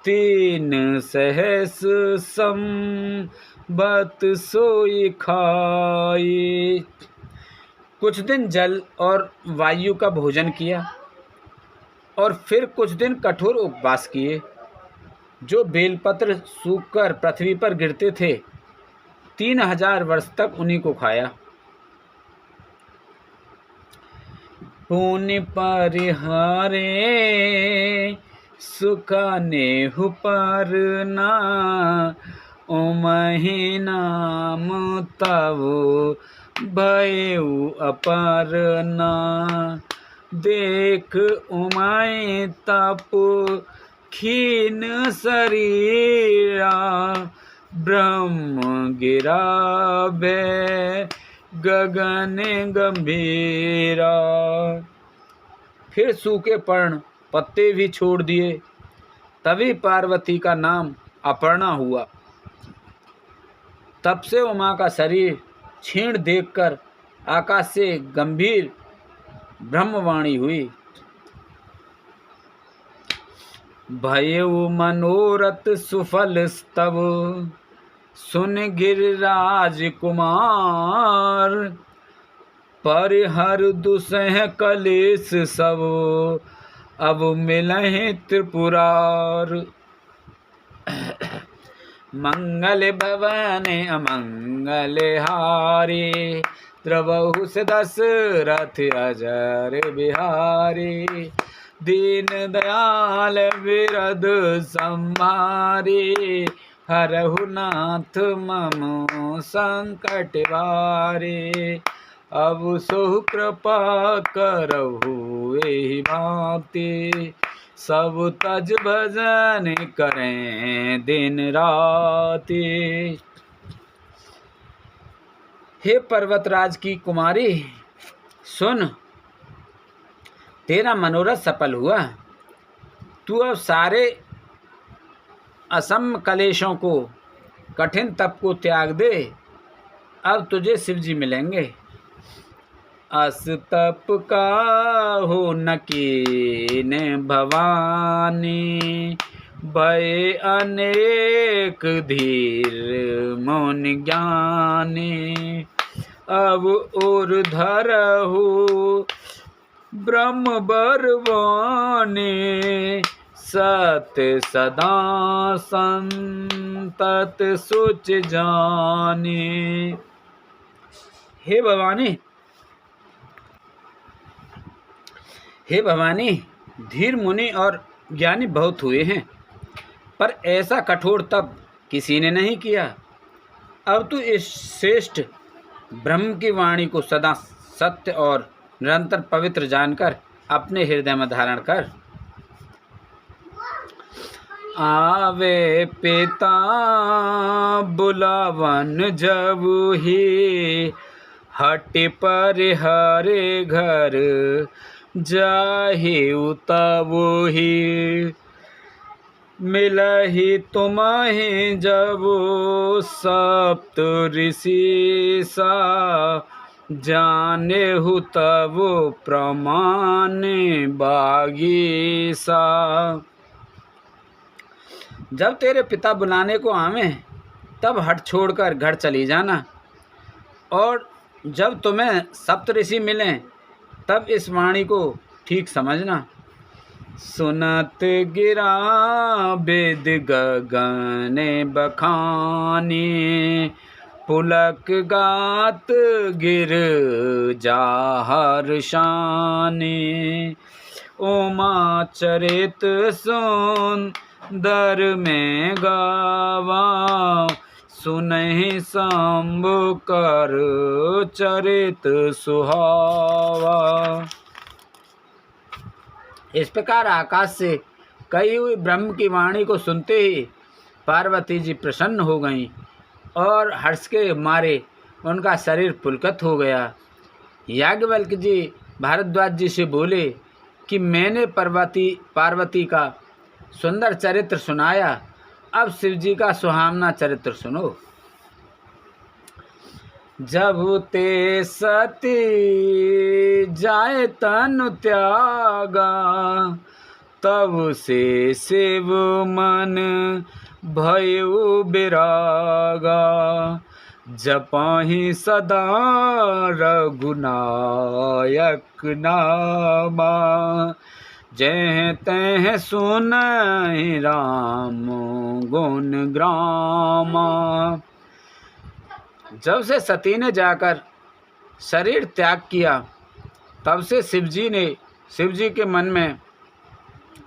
तीन सहस संबत सोई खाई। कुछ दिन जल और वायु का भोजन किया और फिर कुछ दिन कठोर उपवास किए। जो बेलपत्र सूखकर पृथ्वी पर गिरते थे, 3000 वर्ष तक उन्हीं को खाया। पुण्य परिहारे सुखाने हुपरना, उमहि नाम तव भयउ अपरना। देख उमय तप खीन शरीरा, ब्रह्म गिरावे गगन गंभीरा। फिर सूखे पर्ण पत्ते भी छोड़ दिए, तभी पार्वती का नाम अपर्णा हुआ। तब से उमा का शरीर क्षीण देखकर आकाश से गंभीर ब्रह्मवाणी हुई। भयउ मनोरथ सुफल स्तव, सुन गिरिराज कुमार। परिहर दुसह कलेश सब, अब मिलहि त्रिपुरार। मंगल भवन अमंगल हारी, द्रवहु से दशरथ अजर बिहारी। दीन दयाल विरद संहारी, हरहु नाथ मम संकट भारी। अब सोहु कृपा करहु एहि भांति, सब तज भजन करें दिन राति। हे पर्वतराज की कुमारी, सुन, तेरा मनोरथ सफल हुआ। तू अब सारे असम कलेशों को, कठिन तप को त्याग दे। अब तुझे शिव जी मिलेंगे। अस तप का हो न कीन भवानी, भय अनेक धीर मौन ज्ञानी। अब और धरहु ब्रह्म बरवानी, सत्य सदा संतत सोच जानी। हे भवानी, हे भवानी, धीर मुनि और ज्ञानी बहुत हुए हैं, पर ऐसा कठोर तप किसी ने नहीं किया। अब तू इस श्रेष्ठ ब्रह्म की वाणी को सदा सत्य और निरंतर पवित्र जानकर अपने हृदय में धारण कर। आवे पिता बुलावन जबु ही, हट पर हरे घर जाहि तबु ही। मिलहि तुम्हि जबु सप्त ऋषि सा, जानेहु तबु प्रमाण बागीसा। जब तेरे पिता बुलाने को आवें, तब हट छोड़कर घर चली जाना, और जब तुम्हें सप्तऋषि मिलें, तब इस वाणी को ठीक समझना। सुनत गिरा वेद गगन बखानी, पुलक गात गिर जाहर शानी। उमा चरित सुंदर में गावा, सुनहि शंभु कर चरित सुहावा। इस प्रकार आकाश से कही हुई ब्रह्म की वाणी को सुनते ही पार्वती जी प्रसन्न हो गईं और हर्ष के मारे उनका शरीर पुलकित हो गया। याज्ञवल्क्य जी भारद्वाज जी से बोले कि मैंने पार्वती का सुंदर चरित्र सुनाया, अब शिव जी का सुहावना चरित्र सुनो। जब ते सती जाए तनु त्यागा, तब से शिव मन भयउ बिरागा। जपहि सदा रघुनायक नामा, जह तह सुनहि राम गुण ग्रामा। जब से सती ने जाकर शरीर त्याग किया, तब से शिव जी के मन में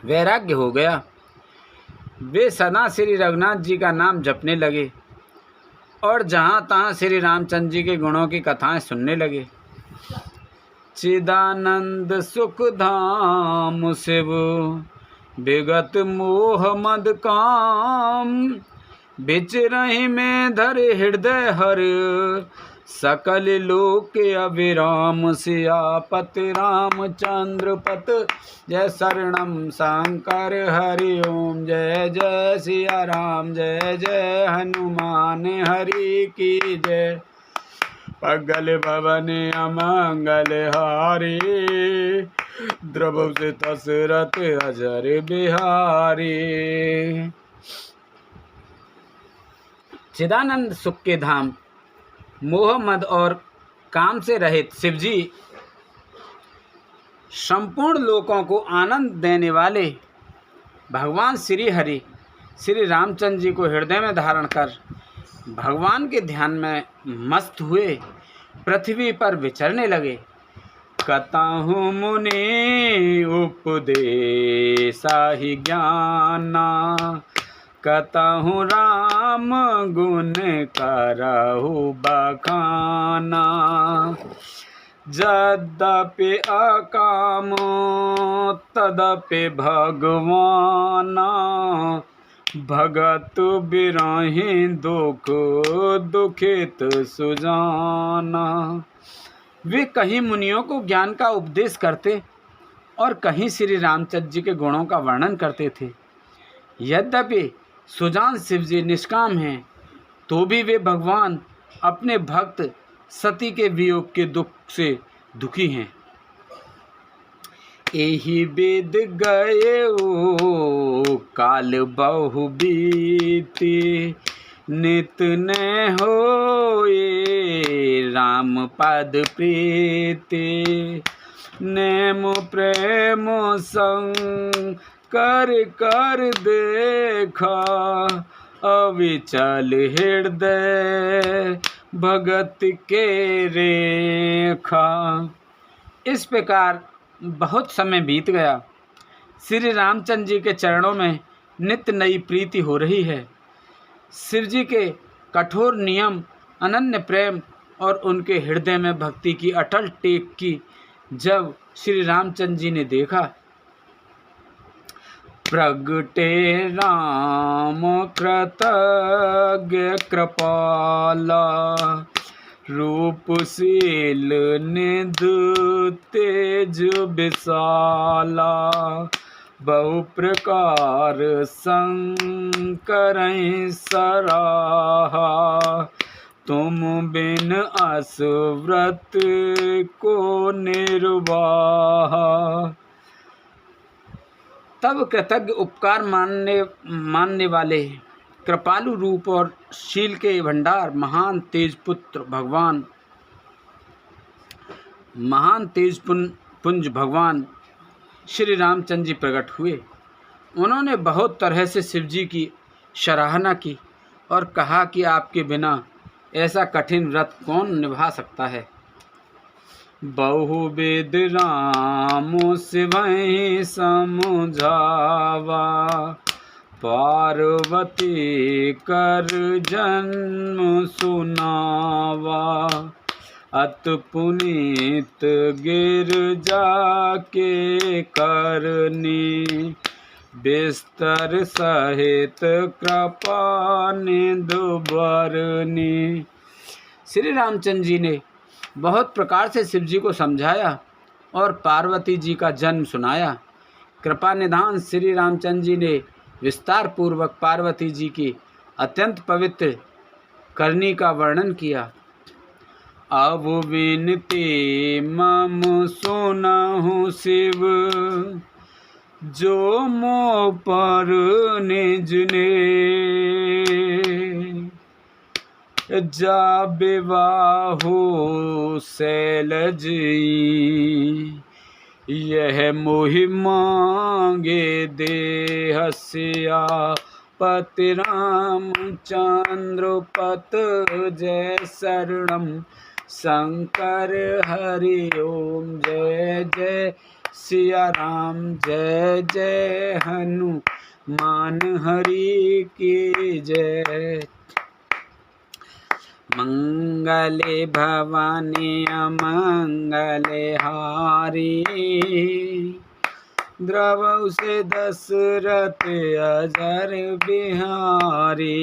वैराग्य हो गया। वे सदा श्री रघुनाथ जी का नाम जपने लगे और जहाँ तहाँ श्री रामचंद्र जी के गुणों की कथाएं सुनने लगे। चिदानंद सुख धाम शिव विगत मोह मद काम, बिचरहि में धर हृदय हर, सकल लोक अभिराम। सियापति रामचंद्र पत जय शरणम शंकर हरि ओम। जय जय सिया राम, जय जय हनुमान हरि की जय। पगल भवन अमंगल हारी, द्रव से दशरथ अजर बिहारी। चिदानंद सुख के धाम, मोह मद और काम से रहित शिवजी संपूर्ण लोकों को आनंद देने वाले भगवान श्री हरि श्री रामचंद्र जी को हृदय में धारण कर भगवान के ध्यान में मस्त हुए पृथ्वी पर विचरने लगे। कतहु मुनि उपदेसा ही ज्ञाना, कतहु राम गुण करहु बखाना। यद्यपि अकाम तदपि भगवाना, भगत बिरहि दुख दुखित सुजाना। वे कहीं मुनियों को ज्ञान का उपदेश करते और कहीं श्री रामचंद्र जी के गुणों का वर्णन करते थे। यद्यपि सुजान शिव जी निष्काम हैं, तो भी वे भगवान अपने भक्त सती के वियोग के दुख से दुखी हैं। एहि वेद गए काल बहु बीती, नित न होए राम पद प्रीति। नेम प्रेम संग कर देखा, अविचल हृदय भगत के रेखा। इस प्रकार बहुत समय बीत गया। श्री रामचंद्र जी के चरणों में नित्य नई प्रीति हो रही है। शिव जी के कठोर नियम, अनन्य प्रेम और उनके हृदय में भक्ति की अटल टेक की जब श्री रामचंद्र जी ने देखा, प्रगटे राम कृतज्ञ कृपाला, रूपशील निधि तेज विशाला। बहु प्रकार संकर सराहा, तुम बिन अस व्रत को निर्वाहा। तब कृतज्ञ उपकार मानने वाले कृपालु रूप और शील के भंडार महान तेज पुंज भगवान श्री रामचंद्र जी प्रकट हुए। उन्होंने बहुत तरह से शिव जी की सराहना की और कहा कि आपके बिना ऐसा कठिन व्रत कौन निभा सकता है। बहुविध राम शिवहि समझावा, पार्वती कर जन्म सुनावा। अत पुनीत गिरजा के करनी, बिस्तर सहित कृपा निधि बरनी। श्री रामचंद्र जी ने बहुत प्रकार से शिव जी को समझाया और पार्वती जी का जन्म सुनाया। कृपा निधान श्री रामचंद्र जी ने विस्तार पूर्वक पार्वती जी की अत्यंत पवित्र करनी का वर्णन किया। अब विनती मम सुनहु शिव, जो मो पर निज ने, जा विवाहो शैलज यह मोहि मांगे देहस्या पति रामचंद्र पत जय शरणम शंकर हरि ओम जय जय सिया राम जय जय हनुमान हरि की जय। मंगले भवानी अमंगले हारी, द्रवौ से दशरथ अजर बिहारी।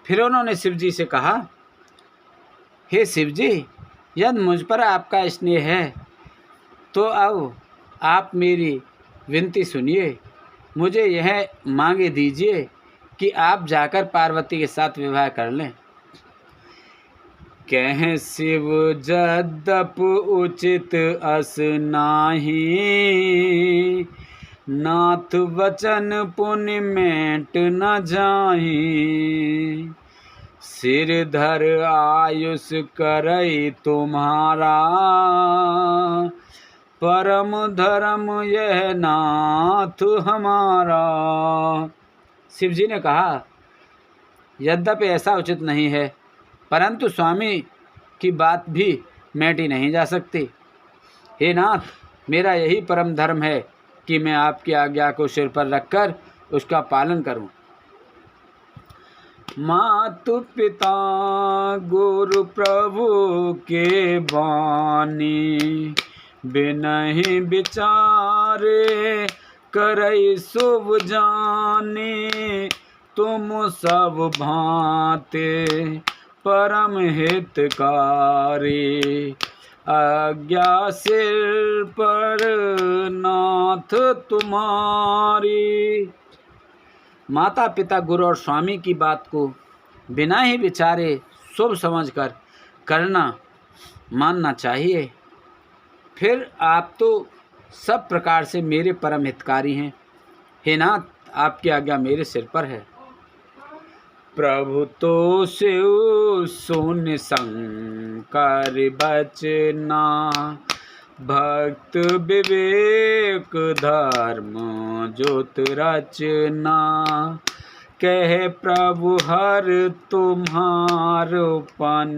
फिर उन्होंने शिव जी से कहा, हे शिव जी, यदि मुझ पर आपका स्नेह है तो अब आप मेरी विनती सुनिए। मुझे यह मांगे दीजिए कि आप जाकर पार्वती के साथ विवाह कर लें। कह शिव जद्यप उचित अस नाही, नाथ वचन पुण्य मेट न जाही। सिरधर आयुष करई तुम्हारा, परम धर्म यह नाथ हमारा। शिव जी ने कहा, यद्यपि ऐसा उचित नहीं है, परंतु स्वामी की बात भी मेटी नहीं जा सकती। हे नाथ, मेरा यही परम धर्म है कि मैं आपकी आज्ञा को सिर पर रखकर उसका पालन करूं। मातु पिता गुरु प्रभु के बानी, बिनहि विचारे करई शुभ जानी। तुम सब भांते परम हितकारी, आज्ञा सिर पर नाथ तुम्हारी। माता पिता गुरु और स्वामी की बात को बिना ही विचारे शुभ समझकर करना मानना चाहिए। फिर आप तो सब प्रकार से मेरे परम हितकारी हैं। हे नाथ, आपकी आज्ञा मेरे सिर पर है। प्रभु तो शिव सुन शंकर बचना, भक्त विवेक धर्म ज्योत रचना। कह प्रभु हर तुम्हारपन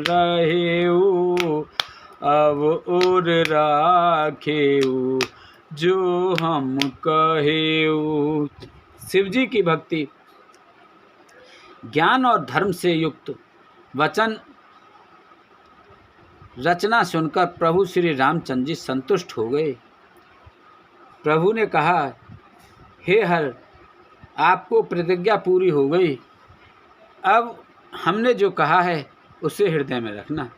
रहेऊ, अब और राखेऊ जो हम कहेऊ। शिव जी की भक्ति, ज्ञान और धर्म से युक्त वचन रचना सुनकर प्रभु श्री रामचंद्र जी संतुष्ट हो गए। प्रभु ने कहा, हे हर, आपको प्रतिज्ञा पूरी हो गई। अब हमने जो कहा है उसे हृदय में रखना।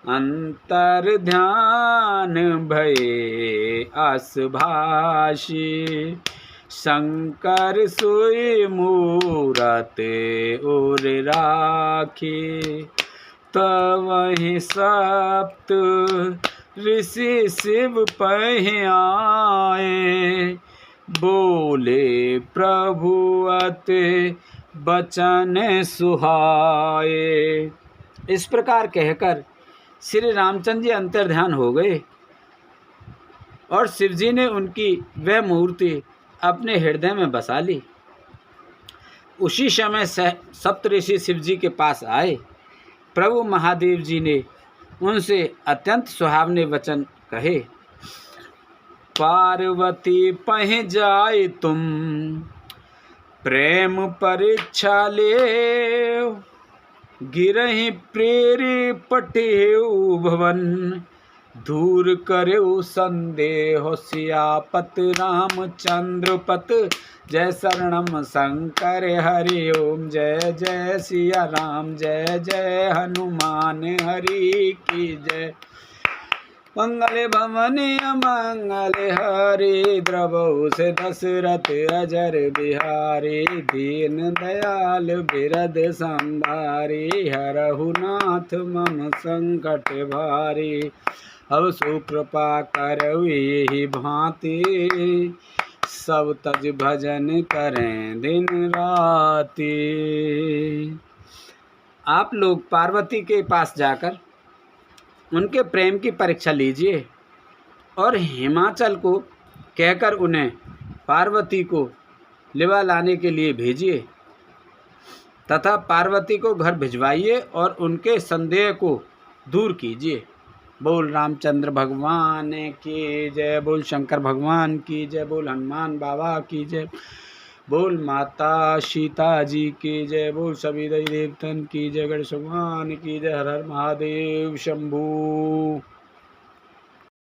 अंतर ध्यान भये आसभाषी, शंकर सोई मूरत और राखी। तवहि सप्त ऋषि शिव पहि आए, बोले प्रभु अति बचन सुहाए। इस प्रकार कहकर श्री रामचंद्र जी अंतर्ध्यान हो गए और शिव जी ने उनकी वह मूर्ति अपने हृदय में बसा ली। उसी समय सप्तऋषि शिव जी के पास आए। प्रभु महादेव जी ने उनसे अत्यंत सुहावने वचन कहे। पार्वती पहि जाए तुम, प्रेम परीक्षा ले। गिरहि प्रेरी पटेऊ भवन, दूर करऊ संदेह सियापत रामचंद्र पत। जय शरणम शंकर हरि ओम जय जय सिया राम जय जय हनुमान हरि की जय। मंगल भवन अमंगल हरि द्रवहु से दशरथ अजर बिहारी। दीन दयाल बिरद संभारी हरहु नाथ मम संकट भारी। अब सुकृपा करऊ यही भांति सब तज भजन करें दिन राति। आप लोग पार्वती के पास जाकर उनके प्रेम की परीक्षा लीजिए और हिमाचल को कहकर उन्हें पार्वती को लिवा लाने के लिए भेजिए तथा पार्वती को घर भिजवाइए और उनके संदेह को दूर कीजिए। बोल रामचंद्र भगवान की जय, बोल शंकर भगवान की जय, बोल हनुमान बाबा की जय, बोल माता सीता जी की जय, बोल सभी देवी देवतन की जय, गणेश भगवान की जय। हर हर महादेव शंभू।